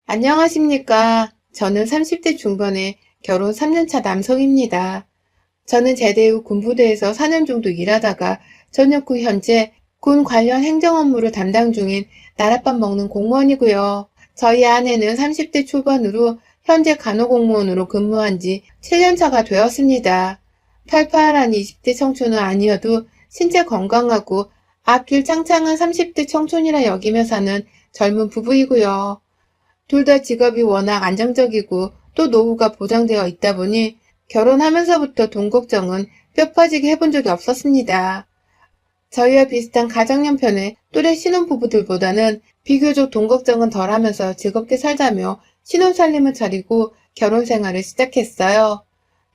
안녕하십니까. 저는 30대 중반의 결혼 3년차 남성입니다. 저는 제대 후 군부대에서 4년 정도 일하다가 전역 후 현재 군 관련 행정 업무를 담당 중인 나랏밥 먹는 공무원이고요. 저희 아내는 30대 초반으로 현재 간호공무원으로 근무한 지 7년차가 되었습니다. 팔팔한 20대 청춘은 아니어도 신체 건강하고 앞길 창창한 30대 청춘이라 여기며 사는 젊은 부부이고요. 둘 다 직업이 워낙 안정적이고 또 노후가 보장되어 있다 보니 결혼하면서부터 돈 걱정은 뼈 빠지게 해본 적이 없었습니다. 저희와 비슷한 가정형편의 또래 신혼부부들보다는 비교적 돈 걱정은 덜하면서 즐겁게 살자며 신혼살림을 차리고 결혼 생활을 시작했어요.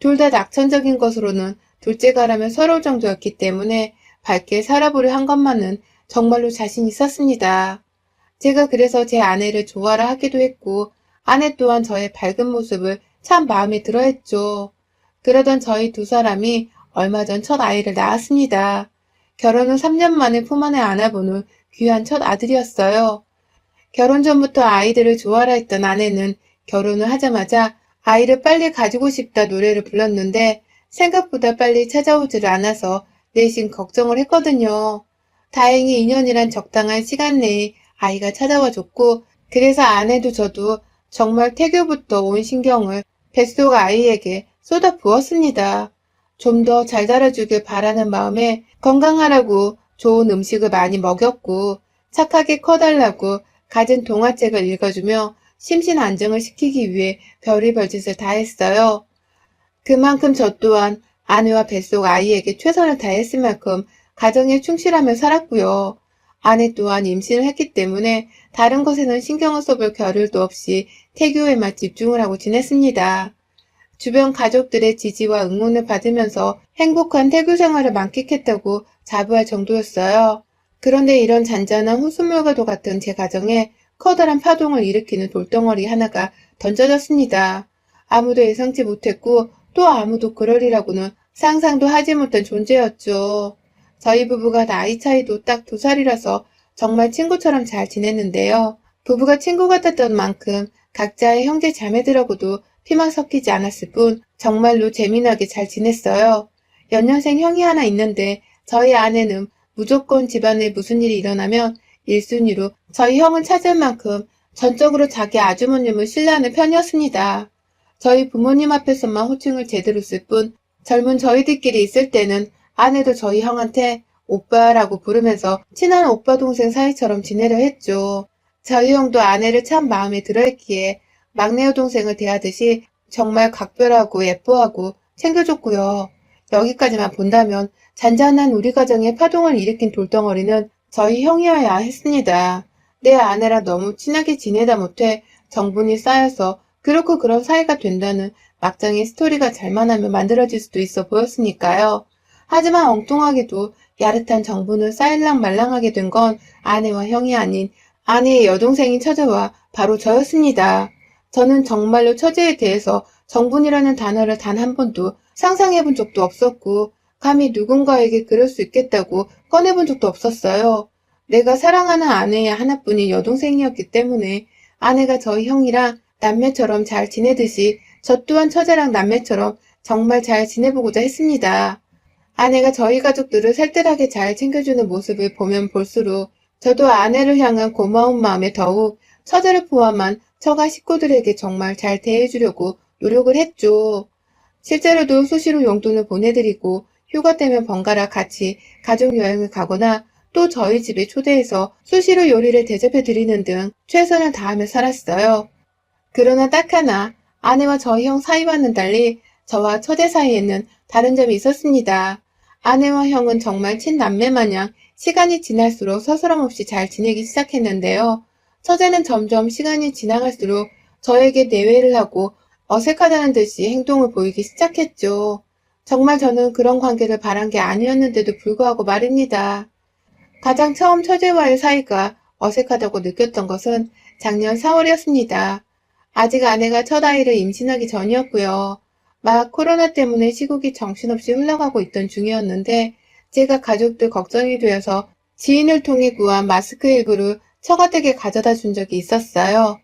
둘 다 낙천적인 것으로는 둘째가라면 서러울 정도였기 때문에 밝게 살아보려 한 것만은 정말로 자신 있었습니다. 제가 그래서 제 아내를 좋아라 하기도 했고 아내 또한 저의 밝은 모습을 참 마음에 들어 했죠. 그러던 저희 두 사람이 얼마 전 첫 아이를 낳았습니다. 결혼 후 3년 만에 품 안에 안아보는 귀한 첫 아들이었어요. 결혼 전부터 아이들을 좋아라 했던 아내는 결혼을 하자마자 아이를 빨리 가지고 싶다 노래를 불렀는데 생각보다 빨리 찾아오지를 않아서 내심 걱정을 했거든요. 다행히 2년이란 적당한 시간 내에 아이가 찾아와 줬고 그래서 아내도 저도 정말 태교부터 온 신경을 뱃속 아이에게 쏟아 부었습니다. 좀 더 잘 자라주길 바라는 마음에 건강하라고 좋은 음식을 많이 먹였고 착하게 커달라고 갖은 동화책을 읽어주며 심신 안정을 시키기 위해 별의별 짓을 다 했어요. 그만큼 저 또한 아내와 뱃속 아이에게 최선을 다했을 만큼 가정에 충실하며 살았고요. 아내 또한 임신을 했기 때문에 다른 것에는 신경을 써볼 겨를도 없이 태교에만 집중을 하고 지냈습니다. 주변 가족들의 지지와 응원을 받으면서 행복한 태교 생활을 만끽했다고 자부할 정도였어요. 그런데 이런 잔잔한 호수물과도 같은 제 가정에 커다란 파동을 일으키는 돌덩어리 하나가 던져졌습니다. 아무도 예상치 못했고 또 아무도 그러리라고는 상상도 하지 못한 존재였죠. 저희 부부가 나이 차이도 딱 2살이라서 정말 친구처럼 잘 지냈는데요. 부부가 친구 같았던 만큼 각자의 형제 자매들하고도 피만 섞이지 않았을 뿐 정말로 재미나게 잘 지냈어요. 연년생 형이 하나 있는데 저희 아내는 무조건 집안에 무슨 일이 일어나면 1순위로 저희 형을 찾을 만큼 전적으로 자기 아주머님을 신뢰하는 편이었습니다. 저희 부모님 앞에서만 호칭을 제대로 쓸 뿐 젊은 저희들끼리 있을 때는 아내도 저희 형한테 오빠라고 부르면서 친한 오빠 동생 사이처럼 지내려 했죠. 저희 형도 아내를 참 마음에 들어 했기에 막내 여동생을 대하듯이 정말 각별하고 예뻐하고 챙겨줬고요. 여기까지만 본다면 잔잔한 우리 가정에 파동을 일으킨 돌덩어리는 저희 형이어야 했습니다. 내 아내랑 너무 친하게 지내다 못해 정분이 쌓여서 그렇고 그런 사이가 된다는 막장의 스토리가 잘만 하면 만들어질 수도 있어 보였으니까요. 하지만 엉뚱하게도 야릇한 정분을 쌓일랑 말랑하게 된 건 아내와 형이 아닌 아내의 여동생이 처제와 바로 저였습니다. 저는 정말로 처제에 대해서 정분이라는 단어를 단 한 번도 상상해 본 적도 없었고 감히 누군가에게 그럴 수 있겠다고 꺼내본 적도 없었어요. 내가 사랑하는 아내의 하나뿐인 여동생이었기 때문에 아내가 저희 형이랑 남매처럼 잘 지내듯이 저 또한 처제랑 남매처럼 정말 잘 지내보고자 했습니다. 아내가 저희 가족들을 살뜰하게 잘 챙겨주는 모습을 보면 볼수록 저도 아내를 향한 고마운 마음에 더욱 처제를 포함한 처가 식구들에게 정말 잘 대해주려고 노력을 했죠. 실제로도 수시로 용돈을 보내드리고 휴가 때면 번갈아 같이 가족여행을 가거나 또 저희 집에 초대해서 수시로 요리를 대접해드리는 등 최선을 다하며 살았어요. 그러나 딱 하나 아내와 저희 형 사이와는 달리 저와 처제 사이에는 다른 점이 있었습니다. 아내와 형은 정말 친남매 마냥 시간이 지날수록 서스럼없이 잘 지내기 시작했는데요. 처제는 점점 시간이 지나갈수록 저에게 내외를 하고 어색하다는 듯이 행동을 보이기 시작했죠. 정말 저는 그런 관계를 바란 게 아니었는데도 불구하고 말입니다. 가장 처음 처제와의 사이가 어색하다고 느꼈던 것은 작년 4월이었습니다. 아직 아내가 첫 아이를 임신하기 전이었고요. 막 코로나 때문에 시국이 정신없이 흘러가고 있던 중이었는데 제가 가족들 걱정이 되어서 지인을 통해 구한 마스크 일부를 처가댁에 가져다 준 적이 있었어요.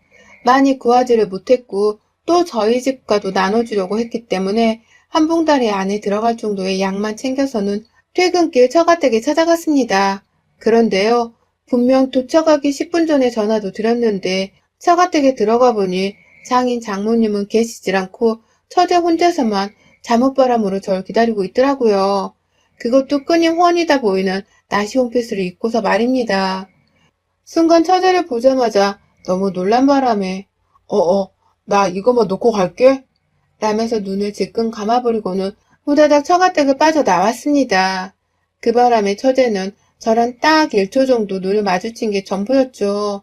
많이 구하지를 못했고 또 저희 집과도 나눠주려고 했기 때문에 한 봉다리 안에 들어갈 정도의 양만 챙겨서는 퇴근길 처가댁에 찾아갔습니다. 그런데요, 분명 도착하기 10분 전에 전화도 드렸는데 처가댁에 들어가 보니 장인 장모님은 계시질 않고 처제 혼자서만 잠옷바람으로 절 기다리고 있더라고요. 그것도 끈이 훤히다 보이는 나시 홈피스를 입고서 말입니다. 순간 처제를 보자마자 너무 놀란 바람에 나 이거만 놓고 갈게 라면서 눈을 질끈 감아버리고는 후다닥 처가댁을 빠져나왔습니다. 그 바람에 처제는 저랑 딱 1초 정도 눈을 마주친 게 전부였죠.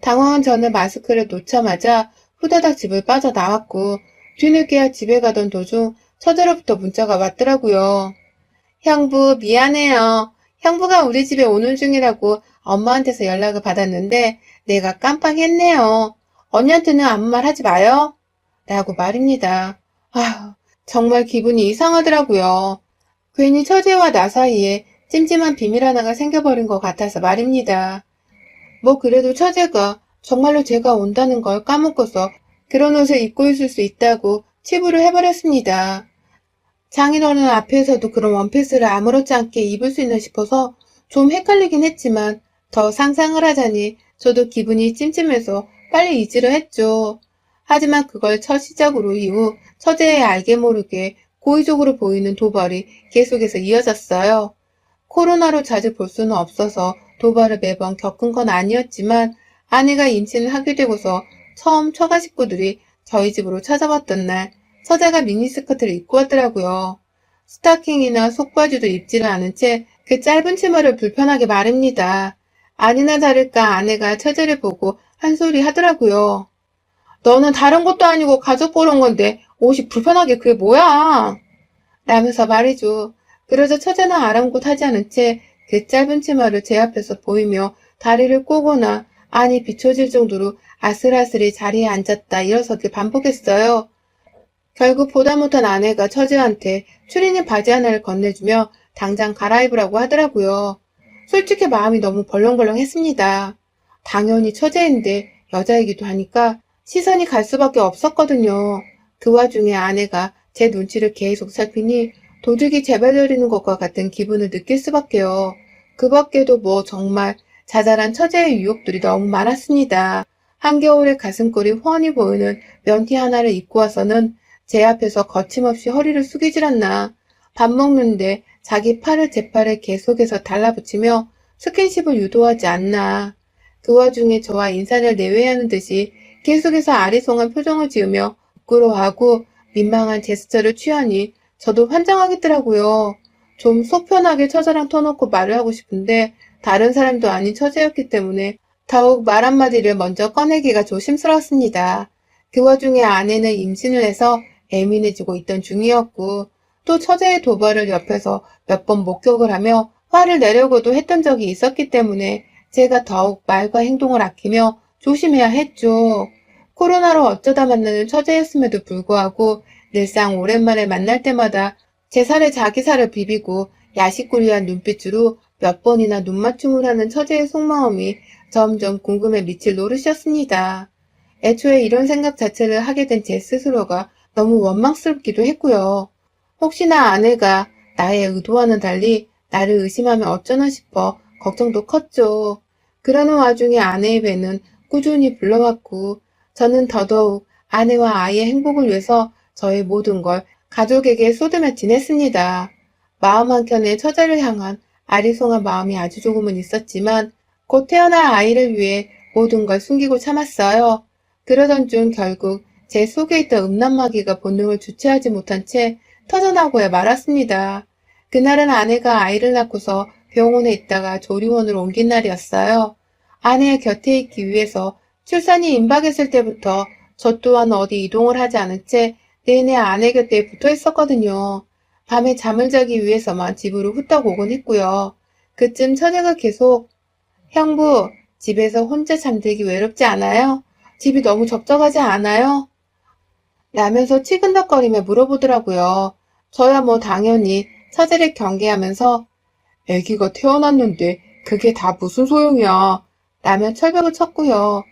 당황한 저는 마스크를 놓자마자 후다닥 집을 빠져나왔고 뒤늦게야 집에 가던 도중 처제로부터 문자가 왔더라고요. 형부 미안해요. 형부가 우리 집에 오는 중이라고 엄마한테서 연락을 받았는데 내가 깜빡했네요. 언니한테는 아무 말 하지 마요. 라고 말입니다. 아휴, 정말 기분이 이상하더라고요. 괜히 처제와 나 사이에 찜찜한 비밀 하나가 생겨버린 것 같아서 말입니다. 뭐 그래도 처제가 정말로 제가 온다는 걸 까먹어서 그런 옷을 입고 있을 수 있다고 치부를 해버렸습니다. 장인어른 앞에서도 그런 원피스를 아무렇지 않게 입을 수 있나 싶어서 좀 헷갈리긴 했지만 더 상상을 하자니 저도 기분이 찜찜해서 빨리 잊으려 했죠. 하지만 그걸 첫 시작으로 이후 처제의 알게 모르게 고의적으로 보이는 도발이 계속해서 이어졌어요. 코로나로 자주 볼 수는 없어서 도발을 매번 겪은 건 아니었지만 아내가 임신을 하게 되고서 처음 처가 식구들이 저희 집으로 찾아왔던 날 처제가 미니스커트를 입고 왔더라고요. 스타킹이나 속바지도 입지를 않은 채 그 짧은 치마를 불편하게 말입니다. 아니나 다를까 아내가 처제를 보고 한 소리 하더라고요. 너는 다른 것도 아니고 가족 보러 온 건데 옷이 불편하게 그게 뭐야? 라면서 말이죠. 그러자 처제는 아랑곳하지 않은 채 그 짧은 치마를 제 앞에서 보이며 다리를 꼬거나 안이 비춰질 정도로 아슬아슬히 자리에 앉았다 일어서길 반복했어요. 결국 보다 못한 아내가 처제한테 추리닝 바지 하나를 건네주며 당장 갈아입으라고 하더라고요. 솔직히 마음이 너무 벌렁벌렁 했습니다. 당연히 처제인데 여자이기도 하니까 시선이 갈 수밖에 없었거든요. 그 와중에 아내가 제 눈치를 계속 살피니 도둑이 재발려리는 것과 같은 기분을 느낄 수밖에요. 그 밖에도 뭐 정말 자잘한 처제의 유혹들이 너무 많았습니다. 한겨울에 가슴골이 훤히 보이는 면티 하나를 입고 와서는 제 앞에서 거침없이 허리를 숙이질 않나. 밥 먹는데 자기 팔을 제 팔에 계속해서 달라붙이며 스킨십을 유도하지 않나. 그 와중에 저와 인사를 내외하는 듯이 계속해서 아리송한 표정을 지으며 부끄러워하고 민망한 제스처를 취하니 저도 환장하겠더라고요. 좀 속 편하게 처제랑 터놓고 말을 하고 싶은데 다른 사람도 아닌 처제였기 때문에 더욱 말 한마디를 먼저 꺼내기가 조심스러웠습니다. 그 와중에 아내는 임신을 해서 예민해지고 있던 중이었고 또 처제의 도발을 옆에서 몇 번 목격을 하며 화를 내려고도 했던 적이 있었기 때문에 제가 더욱 말과 행동을 아끼며 조심해야 했죠. 코로나로 어쩌다 만나는 처제였음에도 불구하고 늘상 오랜만에 만날 때마다 제 살에 자기 살을 비비고 야식꾸리한 눈빛으로 몇 번이나 눈맞춤을 하는 처제의 속마음이 점점 궁금해 미칠 노릇이었습니다. 애초에 이런 생각 자체를 하게 된 제 스스로가 너무 원망스럽기도 했고요. 혹시나 아내가 나의 의도와는 달리 나를 의심하면 어쩌나 싶어 걱정도 컸죠. 그러는 와중에 아내의 배는 꾸준히 불러왔고 저는 더더욱 아내와 아이의 행복을 위해서 저의 모든 걸 가족에게 쏟으며 지냈습니다. 마음 한켠에 처제를 향한 아리송한 마음이 아주 조금은 있었지만 곧 태어날 아이를 위해 모든 걸 숨기고 참았어요. 그러던 중 결국 제 속에 있던 음란마귀가 본능을 주체하지 못한 채 터져나고야 말았습니다. 그날은 아내가 아이를 낳고서 병원에 있다가 조리원으로 옮긴 날이었어요. 아내의 곁에 있기 위해서 출산이 임박했을 때부터 저 또한 어디 이동을 하지 않은 채 내내 아내 곁에 붙어 있었거든요. 밤에 잠을 자기 위해서만 집으로 후딱 오곤 했고요. 그쯤 처제가 계속 형부, 집에서 혼자 잠들기 외롭지 않아요? 집이 너무 적적하지 않아요? 라면서 치근덕거리며 물어보더라고요. 저야 뭐 당연히 처제를 경계하면서 아기가 태어났는데 그게 다 무슨 소용이야 라며 철벽을 쳤고요.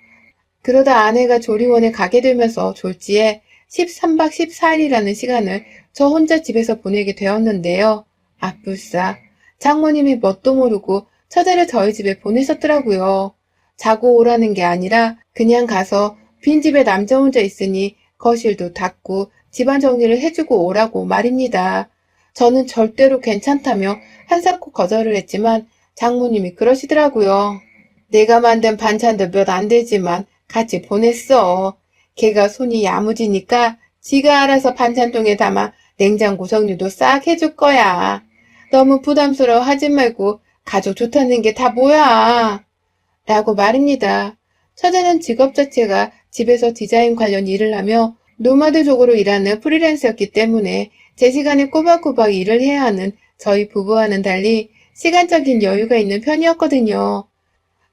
그러다 아내가 조리원에 가게 되면서 졸지에 13박 14일이라는 시간을 저 혼자 집에서 보내게 되었는데요. 아뿔싸. 장모님이 뭣도 모르고 처제를 저희 집에 보내셨더라고요. 자고 오라는 게 아니라 그냥 가서 빈집에 남자 혼자 있으니 거실도 닦고 집안 정리를 해주고 오라고 말입니다. 저는 절대로 괜찮다며 한사코 거절을 했지만 장모님이 그러시더라고요. 내가 만든 반찬도 몇 안 되지만 같이 보냈어. 걔가 손이 야무지니까 지가 알아서 반찬통에 담아 냉장고 정리도 싹 해줄 거야. 너무 부담스러워 하지 말고 가족 좋다는 게 다 뭐야. 라고 말입니다. 처제는 직업 자체가 집에서 디자인 관련 일을 하며 노마드족으로 일하는 프리랜서였기 때문에 제 시간에 꼬박꼬박 일을 해야 하는 저희 부부와는 달리 시간적인 여유가 있는 편이었거든요.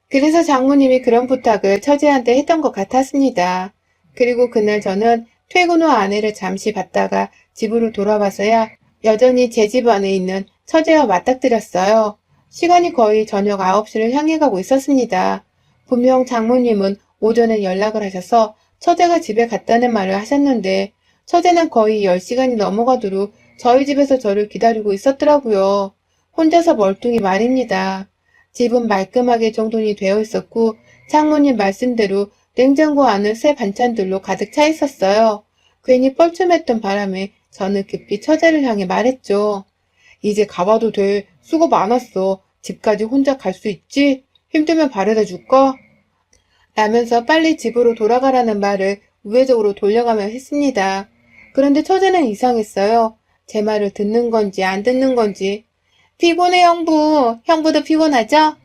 그래서 장모님이 그런 부탁을 처제한테 했던 것 같았습니다. 그리고 그날 저는 퇴근 후 아내를 잠시 봤다가 집으로 돌아와서야 여전히 제 집 안에 있는 처제와 맞닥뜨렸어요. 시간이 거의 저녁 9시를 향해 가고 있었습니다. 분명 장모님은 오전에 연락을 하셔서 처제가 집에 갔다는 말을 하셨는데 처제는 거의 10시간이 넘어가도록 저희 집에서 저를 기다리고 있었더라고요. 혼자서 멀뚱히 말입니다. 집은 말끔하게 정돈이 되어 있었고 장모님 말씀대로 냉장고 안은 새 반찬들로 가득 차 있었어요. 괜히 뻘쭘했던 바람에 저는 급히 처제를 향해 말했죠. 이제 가봐도 돼. 수고 많았어. 집까지 혼자 갈 수 있지? 힘들면 바래다 줄까? 라면서 빨리 집으로 돌아가라는 말을 우회적으로 돌려가며 했습니다. 그런데 처제는 이상했어요. 제 말을 듣는 건지 안 듣는 건지. 피곤해 형부. 형부도 피곤하죠?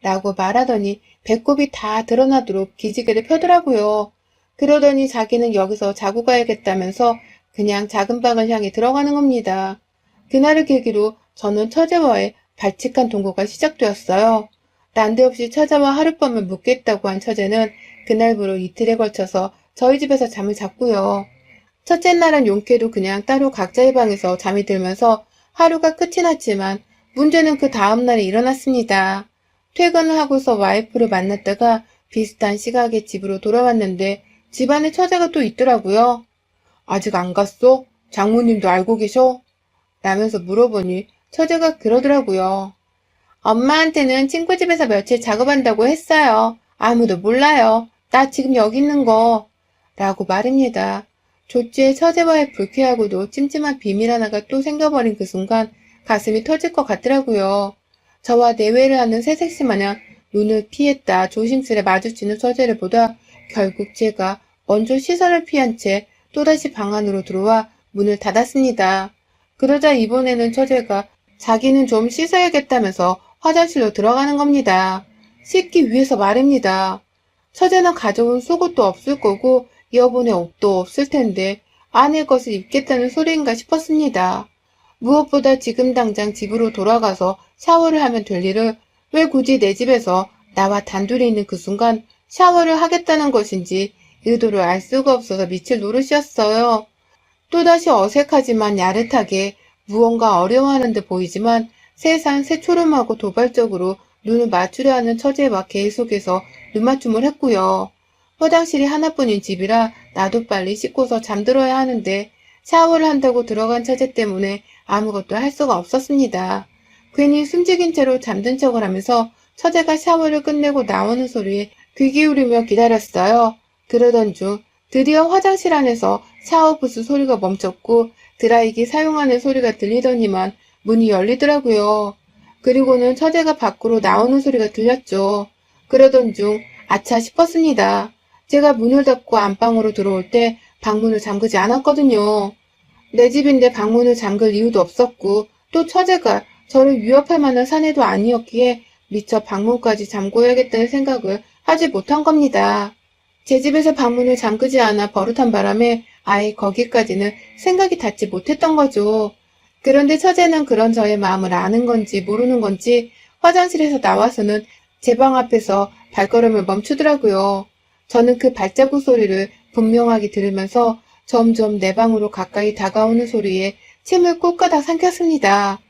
라고 말하더니 배꼽이 다 드러나도록 기지개를 펴더라고요. 그러더니 자기는 여기서 자고 가야겠다면서 그냥 작은 방을 향해 들어가는 겁니다. 그날을 계기로 저는 처제와의 발칙한 동거가 시작되었어요. 난데없이 처제와 하룻밤을 묵겠다고 한 처제는 그날부로 이틀에 걸쳐서 저희 집에서 잠을 잤고요. 첫째 날은 용케도 그냥 따로 각자의 방에서 잠이 들면서 하루가 끝이 났지만 문제는 그 다음날에 일어났습니다. 퇴근을 하고서 와이프를 만났다가 비슷한 시각에 집으로 돌아왔는데 집안에 처제가 또 있더라고요. 아직 안 갔어? 장모님도 알고 계셔? 라면서 물어보니 처제가 그러더라고요. 엄마한테는 친구 집에서 며칠 작업한다고 했어요. 아무도 몰라요. 나 지금 여기 있는 거. 라고 말입니다. 졸지에 처제와의 불쾌하고도 찜찜한 비밀 하나가 또 생겨버린 그 순간 가슴이 터질 것 같더라고요. 저와 내외를 하는 새색시 마냥 눈을 피했다 조심스레 마주치는 처제를 보다 결국 제가 먼저 시선을 피한 채 또다시 방 안으로 들어와 문을 닫았습니다. 그러자 이번에는 처제가 자기는 좀 씻어야겠다면서 화장실로 들어가는 겁니다. 씻기 위해서 말입니다. 처제는 가져온 속옷도 없을 거고 여분의 옷도 없을 텐데 아내 것을 입겠다는 소리인가 싶었습니다. 무엇보다 지금 당장 집으로 돌아가서 샤워를 하면 될 일을 왜 굳이 내 집에서 나와 단둘이 있는 그 순간 샤워를 하겠다는 것인지 의도를 알 수가 없어서 미칠 노릇이었어요. 또다시 어색하지만 야릇하게 무언가 어려워하는 듯 보이지만 세상 새초롬하고 도발적으로 눈을 맞추려 하는 처제와 계속해서 눈맞춤을 했고요. 화장실이 하나뿐인 집이라 나도 빨리 씻고서 잠들어야 하는데 샤워를 한다고 들어간 처제 때문에 아무것도 할 수가 없었습니다. 괜히 숨죽인 채로 잠든 척을 하면서 처제가 샤워를 끝내고 나오는 소리에 귀 기울이며 기다렸어요. 그러던 중 드디어 화장실 안에서 샤워부스 소리가 멈췄고 드라이기 사용하는 소리가 들리더니만 문이 열리더라고요. 그리고는 처제가 밖으로 나오는 소리가 들렸죠. 그러던 중 아차 싶었습니다. 제가 문을 닫고 안방으로 들어올 때 방문을 잠그지 않았거든요. 내 집인데 방문을 잠글 이유도 없었고 또 처제가 저를 위협할 만한 사내도 아니었기에 미처 방문까지 잠궈야겠다는 생각을 하지 못한 겁니다. 제 집에서 방문을 잠그지 않아 버릇한 바람에 아예 거기까지는 생각이 닿지 못했던 거죠. 그런데 처제는 그런 저의 마음을 아는 건지 모르는 건지 화장실에서 나와서는 제 방 앞에서 발걸음을 멈추더라고요. 저는 그 발자국 소리를 분명하게 들으면서 점점 내 방으로 가까이 다가오는 소리에 침을 꼴까닥 삼켰습니다.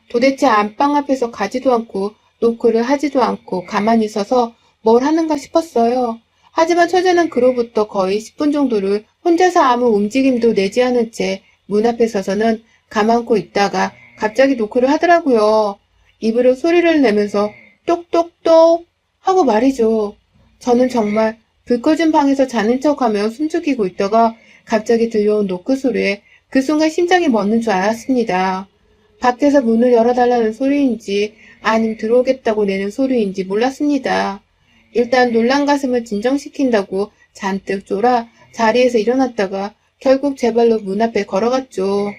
도대체 안방 앞에서 가지도 않고 노크를 하지도 않고 가만히 서서 뭘 하는가 싶었어요. 하지만 처제는 그로부터 거의 10분 정도를 혼자서 아무 움직임도 내지 않은 채 문 앞에 서서는 가만고 있다가 갑자기 노크를 하더라고요. 입으로 소리를 내면서 똑똑똑 하고 말이죠. 저는 정말 불 꺼진 방에서 자는 척하며 숨죽이고 있다가 갑자기 들려온 노크 소리에 그 순간 심장이 멎는 줄 알았습니다. 밖에서 문을 열어달라는 소리인지 아님 들어오겠다고 내는 소리인지 몰랐습니다. 일단 놀란 가슴을 진정시킨다고 잔뜩 쫄아 자리에서 일어났다가 결국 제 발로 문 앞에 걸어갔죠.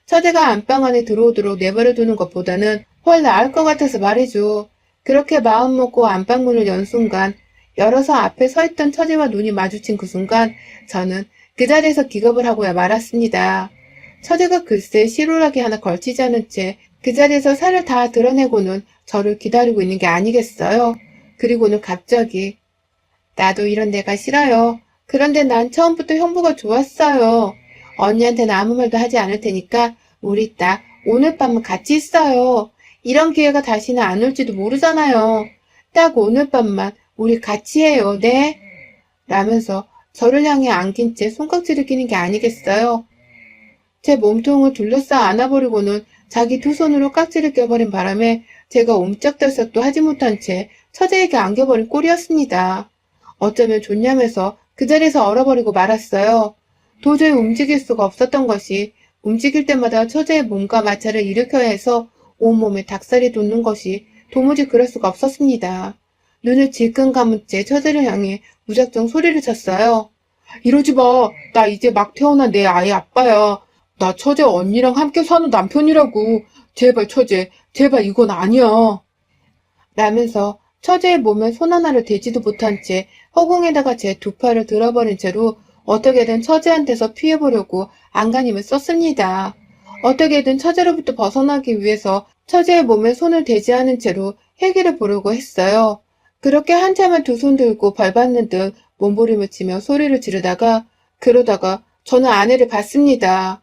처제가 안방 안에 들어오도록 내버려두는 것보다는 훨 나을 것 같아서 말이죠. 그렇게 마음먹고 안방문을 연 순간 열어서 앞에 서 있던 처제와 눈이 마주친 그 순간 저는 그 자리에서 기겁을 하고야 말았습니다. 처제가 글쎄 실오라기 하나 걸치지 않은 채 그 자리에서 살을 다 드러내고는 저를 기다리고 있는 게 아니겠어요. 그리고는 갑자기 나도 이런 내가 싫어요. 그런데 난 처음부터 형부가 좋았어요. 언니한테는 아무 말도 하지 않을 테니까 우리 딱 오늘 밤은 같이 있어요. 이런 기회가 다시는 안 올지도 모르잖아요. 딱 오늘 밤만 우리 같이 해요. 네? 라면서 저를 향해 안긴 채 손깍지를 끼는 게 아니겠어요. 제 몸통을 둘러싸 안아버리고는 자기 두 손으로 깍지를 껴버린 바람에 제가 옴짝달싹도 하지 못한 채 처제에게 안겨버린 꼴이었습니다. 어쩌면 좋냐면서 그 자리에서 얼어버리고 말았어요. 도저히 움직일 수가 없었던 것이 움직일 때마다 처제의 몸과 마찰을 일으켜야 해서 온몸에 닭살이 돋는 것이 도무지 그럴 수가 없었습니다. 눈을 질끈 감은 채 처제를 향해 무작정 소리를 쳤어요. 이러지 마. 나 이제 막 태어난 내 아이 아빠야. 나 처제 언니랑 함께 사는 남편이라고. 제발 처제, 제발 이건 아니야. 라면서 처제의 몸에 손 하나를 대지도 못한 채 허공에다가 제 두 팔을 들어버린 채로 어떻게든 처제한테서 피해보려고 안간힘을 썼습니다. 어떻게든 처제로부터 벗어나기 위해서 처제의 몸에 손을 대지 않은 채로 헬기를 보려고 했어요. 그렇게 한참을 두 손 들고 벌받는 듯 몸부림을 치며 소리를 지르다가 그러다가 저는 아내를 봤습니다.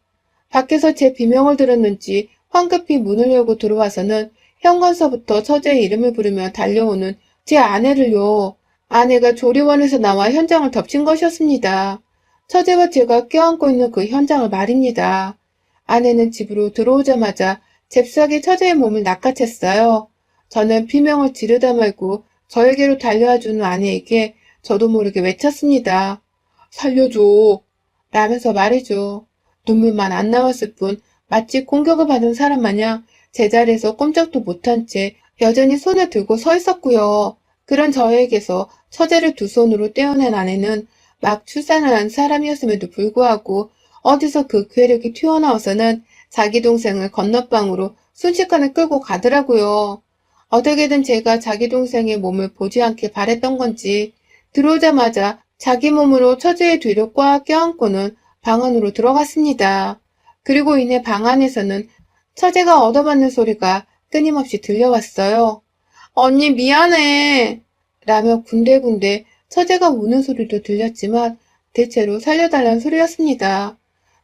밖에서 제 비명을 들었는지 황급히 문을 열고 들어와서는 현관서부터 처제의 이름을 부르며 달려오는 제 아내를요. 아내가 조리원에서 나와 현장을 덮친 것이었습니다. 처제와 제가 껴안고 있는 그 현장을 말입니다. 아내는 집으로 들어오자마자 잽싸게 처제의 몸을 낚아챘어요. 저는 비명을 지르다 말고 저에게로 달려와주는 아내에게 저도 모르게 외쳤습니다. 살려줘. 라면서 말이죠. 눈물만 안 나왔을 뿐 마치 공격을 받은 사람 마냥 제자리에서 꼼짝도 못한 채 여전히 손을 들고 서 있었고요. 그런 저에게서 처제를 두 손으로 떼어낸 아내는 막 출산을 한 사람이었음에도 불구하고 어디서 그 괴력이 튀어나와서는 자기 동생을 건너방으로 순식간에 끌고 가더라고요. 어떻게든 제가 자기 동생의 몸을 보지 않길 바랬던 건지 들어오자마자 자기 몸으로 처제의 뒤를 꽉 껴안고는 방 안으로 들어갔습니다. 그리고 이내 방 안에서는 처제가 얻어맞는 소리가 끊임없이 들려왔어요. 언니 미안해. 라며 군데군데 처제가 우는 소리도 들렸지만 대체로 살려달란 소리였습니다.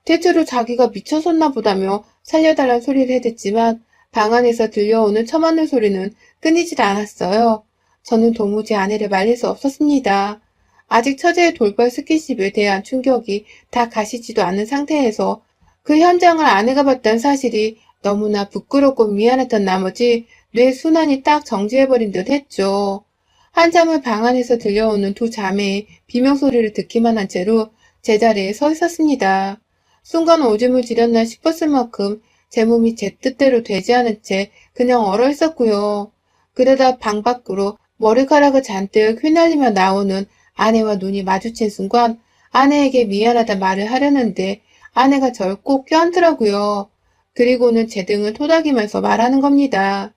대체로 자기가 미쳐섰나 보다며 살려달란 소리를 해댔지만 방 안에서 들려오는 처맞는 소리는 끊이질 않았어요. 저는 도무지 아내를 말릴 수 없었습니다. 아직 처제의 돌발 스킨십에 대한 충격이 다 가시지도 않은 상태에서 그 현장을 아내가 봤다는 사실이 너무나 부끄럽고 미안했던 나머지 뇌 순환이 딱 정지해버린 듯 했죠. 한참을 방 안에서 들려오는 두 자매의 비명소리를 듣기만 한 채로 제자리에 서 있었습니다. 순간 오줌을 지렸나 싶었을 만큼 제 몸이 제 뜻대로 되지 않은 채 그냥 얼어 있었고요. 그러다 방 밖으로 머리카락을 잔뜩 휘날리며 나오는 아내와 눈이 마주친 순간 아내에게 미안하다 말을 하려는데 아내가 절 꼭 껴안더라고요. 그리고는 제 등을 토닥이면서 말하는 겁니다.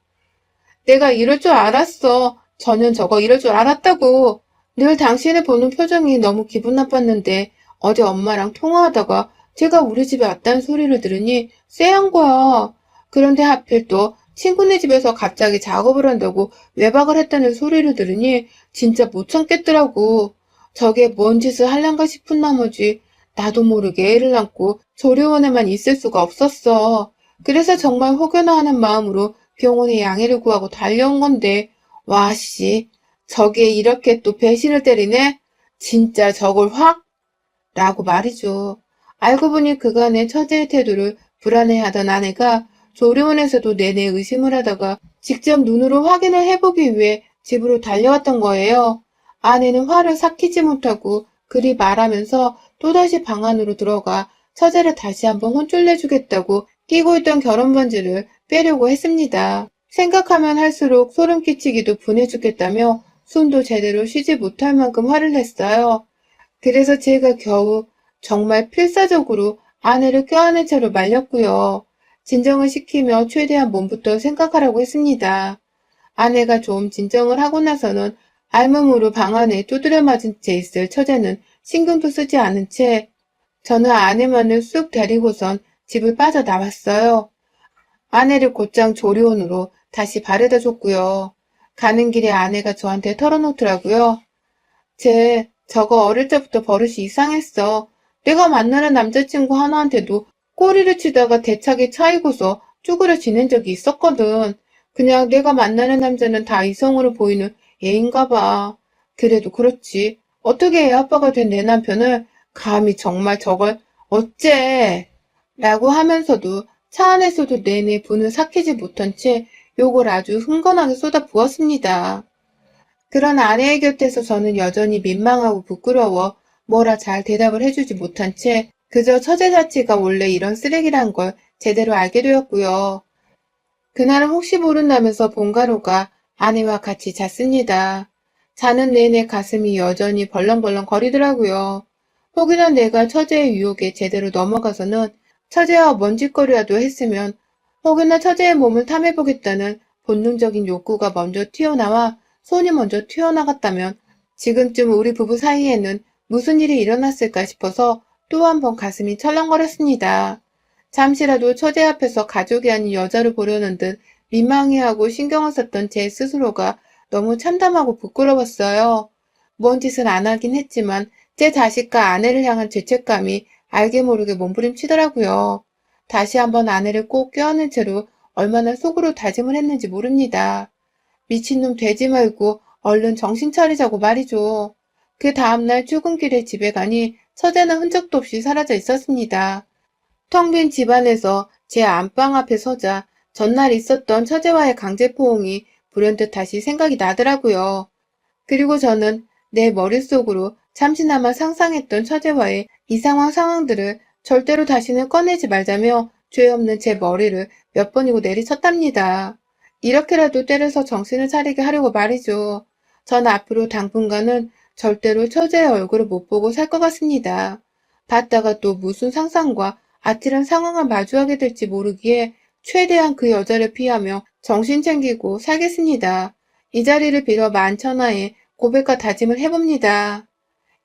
내가 이럴 줄 알았어. 저는 저거 이럴 줄 알았다고. 늘 당신을 보는 표정이 너무 기분 나빴는데 어제 엄마랑 통화하다가 제가 우리 집에 왔다는 소리를 들으니 쎄한 거야. 그런데 하필 또 친구네 집에서 갑자기 작업을 한다고 외박을 했다는 소리를 들으니 진짜 못 참겠더라고. 저게 뭔 짓을 할란가 싶은 나머지 나도 모르게 애를 안고 조리원에만 있을 수가 없었어. 그래서 정말 혹여나 하는 마음으로 병원에 양해를 구하고 달려온 건데 와 씨, 저게 이렇게 또 배신을 때리네? 진짜 저걸 확? 라고 말이죠. 알고 보니 그간의 처제의 태도를 불안해하던 아내가 조리원에서도 내내 의심을 하다가 직접 눈으로 확인을 해보기 위해 집으로 달려왔던 거예요. 아내는 화를 삭히지 못하고 그리 말하면서 또다시 방 안으로 들어가 처제를 다시 한번 혼쭐 내주겠다고 끼고 있던 결혼 반지를 빼려고 했습니다. 생각하면 할수록 소름 끼치기도 분해 죽겠다며 숨도 제대로 쉬지 못할 만큼 화를 냈어요. 그래서 제가 겨우 정말 필사적으로 아내를 껴안은 채로 말렸고요. 진정을 시키며 최대한 몸부터 생각하라고 했습니다. 아내가 좀 진정을 하고 나서는 알몸으로 방 안에 두드려 맞은 채 있을 처제는 신경도 쓰지 않은 채 저는 아내만을 쑥 데리고선 집을 빠져나왔어요. 아내를 곧장 조리원으로 다시 바래다 줬고요. 가는 길에 아내가 저한테 털어놓더라고요. 쟤 저거 어릴 때부터 버릇이 이상했어. 내가 만나는 남자친구 하나한테도 꼬리를 치다가 대차게 차이고서 쭈그려 지낸 적이 있었거든. 그냥 내가 만나는 남자는 다 이성으로 보이는 애인가 봐. 그래도 그렇지. 어떻게 애 아빠가 된 내 남편을 감히 정말 저걸 어째? 라고 하면서도 차 안에서도 내내 분을 삭히지 못한 채 욕을 아주 흥건하게 쏟아 부었습니다. 그런 아내의 곁에서 저는 여전히 민망하고 부끄러워 뭐라 잘 대답을 해주지 못한 채 그저 처제 자체가 원래 이런 쓰레기란 걸 제대로 알게 되었고요. 그날은 혹시 모른다면서 본가로가 아내와 같이 잤습니다. 자는 내내 가슴이 여전히 벌렁벌렁 거리더라고요. 혹여나 내가 처제의 유혹에 제대로 넘어가서는 처제와 먼짓거리라도 했으면 혹여나 처제의 몸을 탐해보겠다는 본능적인 욕구가 먼저 튀어나와 손이 먼저 튀어나갔다면 지금쯤 우리 부부 사이에는 무슨 일이 일어났을까 싶어서 또 한 번 가슴이 철렁거렸습니다. 잠시라도 처제 앞에서 가족이 아닌 여자를 보려는 듯 민망해하고 신경을 썼던 제 스스로가 너무 참담하고 부끄러웠어요. 뭔 짓을 안 하긴 했지만 제 자식과 아내를 향한 죄책감이 알게 모르게 몸부림치더라고요. 다시 한번 아내를 꼭 껴안은 채로 얼마나 속으로 다짐을 했는지 모릅니다. 미친놈 되지 말고 얼른 정신 차리자고 말이죠. 그 다음날 출근길에 집에 가니 처제는 흔적도 없이 사라져 있었습니다. 텅 빈 집안에서 제 안방 앞에 서자 전날 있었던 처제와의 강제 포옹이 불현듯 다시 생각이 나더라고요. 그리고 저는 내 머릿속으로 잠시나마 상상했던 처제와의 이 상황들을 절대로 다시는 꺼내지 말자며 죄 없는 제 머리를 몇 번이고 내리쳤답니다. 이렇게라도 때려서 정신을 차리게 하려고 말이죠. 전 앞으로 당분간은 절대로 처제의 얼굴을 못 보고 살 것 같습니다. 봤다가 또 무슨 상상과 아찔한 상황을 마주하게 될지 모르기에 최대한 그 여자를 피하며 정신 챙기고 살겠습니다. 이 자리를 빌어 만천하에 고백과 다짐을 해봅니다.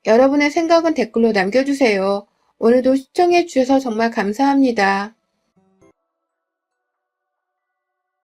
여러분의 생각은 댓글로 남겨주세요. 오늘도 시청해주셔서 정말 감사합니다.